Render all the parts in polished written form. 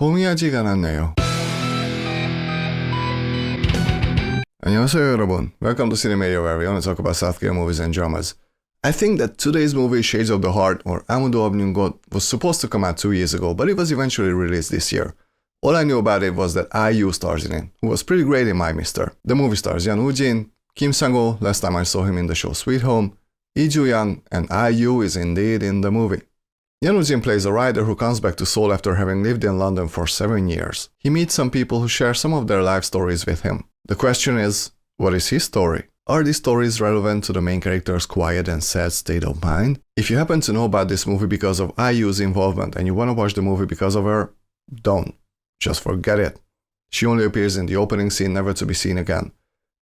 봄이 아직 안 왔네요. 안녕하세요 여러분. Welcome to Cinemadia, where we only talk about South Korean movies and dramas. I think that today's movie, Shades of the Heart, or 아무도 없는 곳, was supposed to come out 2 years ago, but it was eventually released this year. All I knew about it was that IU stars in it, who was pretty great in My Mister. The movie stars Yeon Woo-jin, Kim Sang-ho, last time I saw him in the show Sweet Home, Lee Joo-young, and IU is indeed in the movie. Yeon Woo-jin plays a writer who comes back to Seoul after having lived in London for 7 years. He meets some people who share some of their life stories with him. The question is, what is his story? Are these stories relevant to the main character's quiet and sad state of mind? If you happen to know about this movie because of IU's involvement and you want to watch the movie because of her, don't. Just forget it. She only appears in the opening scene, never to be seen again.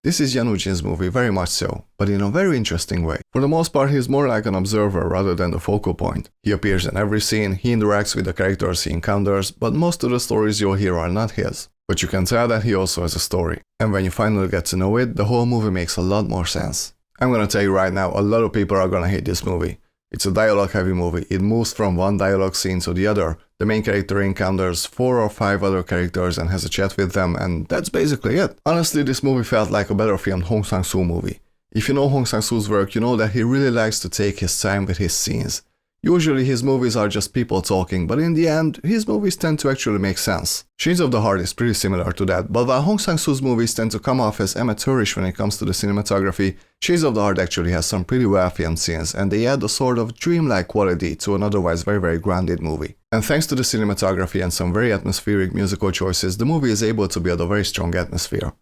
This is Yeon Woo-jin's movie, very much so, but in a very interesting way. For the most part, he is more like an observer rather than the focal point. He appears in every scene, he interacts with the characters he encounters, but most of the stories you'll hear are not his. But you can tell that he also has a story. And when you finally get to know it, the whole movie makes a lot more sense. I'm gonna tell you right now, a lot of people are gonna hate this movie. It's a dialogue-heavy movie. It moves from one dialogue scene to the other. The main character encounters 4 or 5 other characters and has a chat with them, and that's basically it. Honestly, this movie felt like a better filmed Hong Sang-soo movie. If you know Hong Sang-soo's work, you know that he really likes to take his time with his scenes. Usually his movies are just people talking, but in the end, his movies tend to actually make sense. Shades of the Heart is pretty similar to that, but while Hong Sang-soo's movies tend to come off as amateurish when it comes to the cinematography, Shades of the Heart actually has some pretty well filmed scenes, and they add a sort of dreamlike quality to an otherwise very grounded movie. And thanks to the cinematography and some very atmospheric musical choices, the movie is able to build a very strong atmosphere.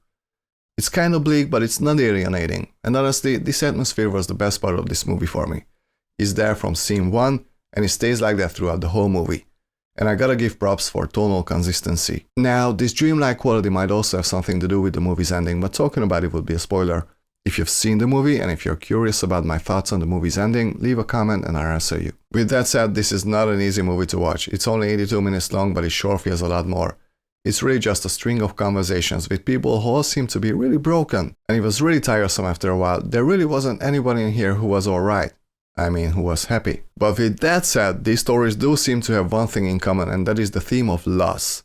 It's kind of bleak, but it's not alienating, and honestly, this atmosphere was the best part of this movie for me. It's there from scene 1, and it stays like that throughout the whole movie. And I gotta give props for tonal consistency. Now, this dreamlike quality might also have something to do with the movie's ending, but talking about it would be a spoiler. If you've seen the movie, and if you're curious about my thoughts on the movie's ending, leave a comment and I'll answer you. With that said, this is not an easy movie to watch. It's only 82 minutes long, but it sure feels a lot more. It's really just a string of conversations with people who all seem to be really broken. And it was really tiresome after a while. There really wasn't anybody in here who was alright. I mean, who was happy. But with that said, these stories do seem to have one thing in common, and that is the theme of loss.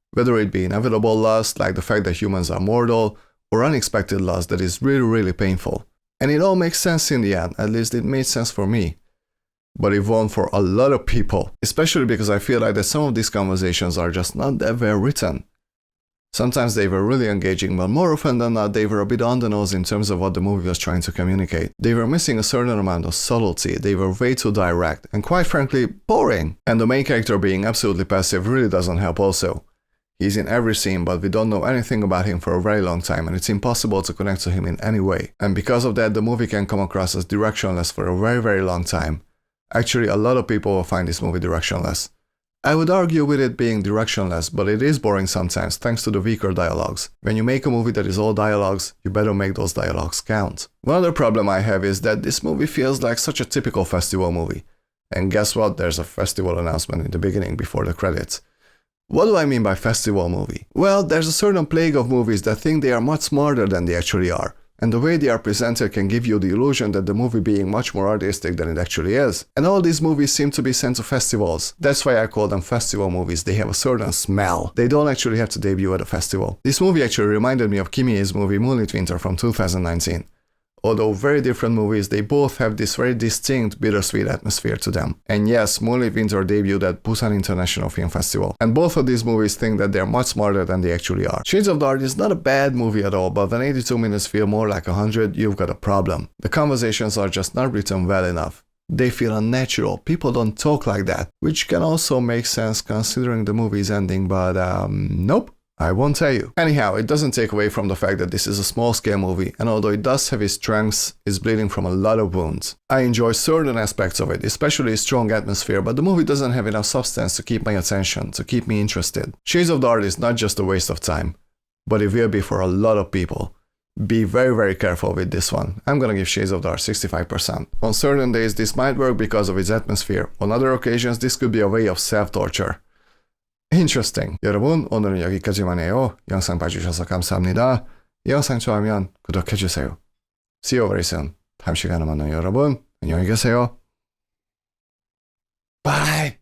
Whether it be inevitable loss, like the fact that humans are mortal, or unexpected loss that is really painful. And it all makes sense in the end, at least it made sense for me. But it won't for a lot of people, especially because I feel like that some of these conversations are just not that well written. Sometimes they were really engaging, but more often than not, they were a bit on the nose in terms of what the movie was trying to communicate. They were missing a certain amount of subtlety, they were way too direct, and quite frankly, boring. And the main character being absolutely passive really doesn't help also. He's in every scene, but we don't know anything about him for a very long time, and it's impossible to connect to him in any way. And because of that, the movie can come across as directionless for a very long time. Actually, a lot of people will find this movie directionless. I would argue with it being directionless, but it is boring sometimes thanks to the weaker dialogues. When you make a movie that is all dialogues, you better make those dialogues count. One other problem I have is that this movie feels like such a typical festival movie. And guess what? There's a festival announcement in the beginning before the credits. What do I mean by festival movie? Well, there's a certain plague of movies that think they are much smarter than they actually are. And the way they are presented can give you the illusion that the movie being much more artistic than it actually is. And all these movies seem to be sent to festivals. That's why I call them festival movies. They have a certain smell. They don't actually have to debut at a festival. This movie actually reminded me of Kim Hee-is movie Moonlit Winter from 2019. Although very different movies, they both have this very distinct bittersweet atmosphere to them. And yes, Moonlit Winter debuted at Busan International Film Festival. And both of these movies think that they're much smarter than they actually are. Shades of the Heart is not a bad movie at all, but when 82 minutes feel more like 100, you've got a problem. The conversations are just not written well enough. They feel unnatural. People don't talk like that, which can also make sense considering the movie's ending, but nope. I won't tell you. Anyhow, it doesn't take away from the fact that this is a small-scale movie, and although it does have its strengths, it's bleeding from a lot of wounds. I enjoy certain aspects of it, especially its strong atmosphere, but the movie doesn't have enough substance to keep my attention, to keep me interested. Shades of the Heart is not just a waste of time, but it will be for a lot of people. Be very careful with this one. I'm gonna give Shades of the Heart 65%. On certain days, this might work because of its atmosphere. On other occasions, this could be a way of self-torture. Interesting. 여러분, 오늘은 여기까지만 해요. 영상 봐주셔서 감사합니다. 이 영상 좋아하면 구독해주세요. See you very soon. 다음 시간에 만나요, 여러분. 안녕히 계세요. Bye!